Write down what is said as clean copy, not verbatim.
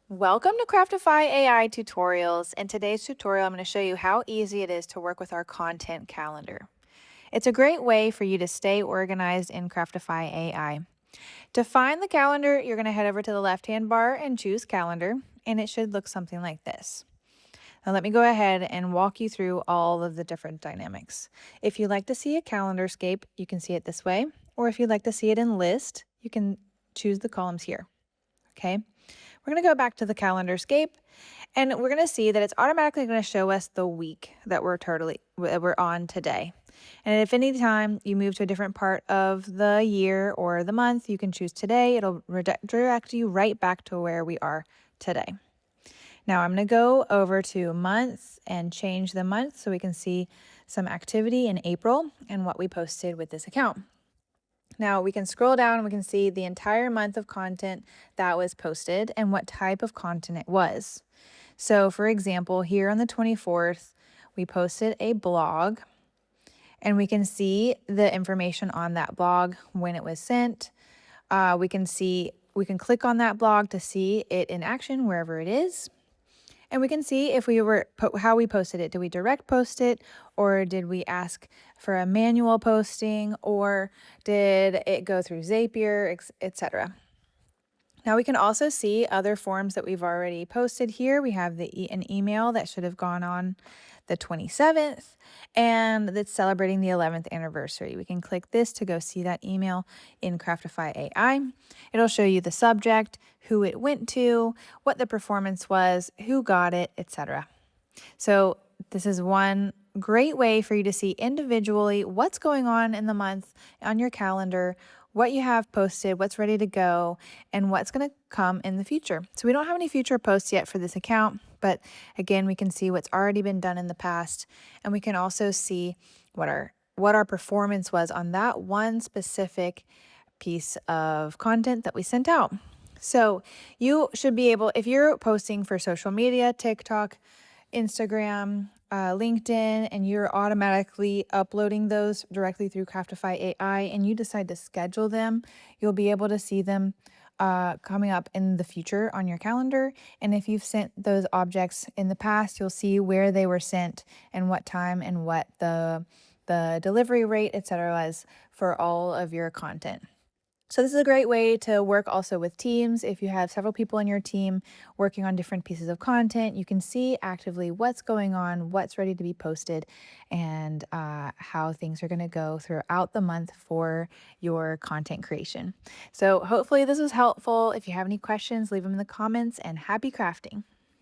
Welcome to Craftify AI tutorials. In today's tutorial, I'm going to show you how easy it is to work with our content calendar. It's a great way for you to stay organized in Craftify AI. To find the calendar, you're going to head over to the left-hand bar and choose calendar, and it should look something like this. Now let me go ahead and walk you through all of the different dynamics. If you'd like to see a calendar scape, you can see it this way, or if you'd like to see it in list, you can choose the columns here. Okay. We're going to go back to the calendar scape and we're going to see that it's automatically going to show us the week that we're on today. And if any time you move to a different part of the year or the month, you can choose today. It'll direct you right back to where we are today. Now I'm going to go over to months and change the month so we can see some activity in April and what we posted with this account. Now we can scroll down and we can see the entire month of content that was posted and what type of content it was. So for example, here on the 24th, we posted a blog and we can see the information on that blog when it was sent. We can click on that blog to see it in action wherever it is. And we can see if how we posted it. Did we direct post it, or did we ask for a manual posting, or did it go through Zapier, etc. Now we can also see other forms that we've already posted here. We have an email that should have gone on the 27th, and that's celebrating the 11th anniversary. We can click this to go see that email in Craftify AI. It'll show you the subject, who it went to, what the performance was, who got it, etc. So this is one great way for you to see individually what's going on in the month on your calendar, what you have posted, what's ready to go, and what's going to come in the future. So we don't have any future posts yet for this account, but again, we can see what's already been done in the past, and we can also see what our performance was on that one specific piece of content that we sent out. So you should be able, if you're posting for social media, TikTok, Instagram, LinkedIn, and you're automatically uploading those directly through Craftify AI and you decide to schedule them, you'll be able to see them coming up in the future on your calendar. And if you've sent those objects in the past, you'll see where they were sent and what time and what the delivery rate, etc. was for all of your content. So this is a great way to work also with teams. If you have several people in your team working on different pieces of content, you can see actively what's going on, what's ready to be posted, and how things are going to go throughout the month for your content creation. So hopefully this was helpful. If you have any questions, leave them in the comments, and happy crafting.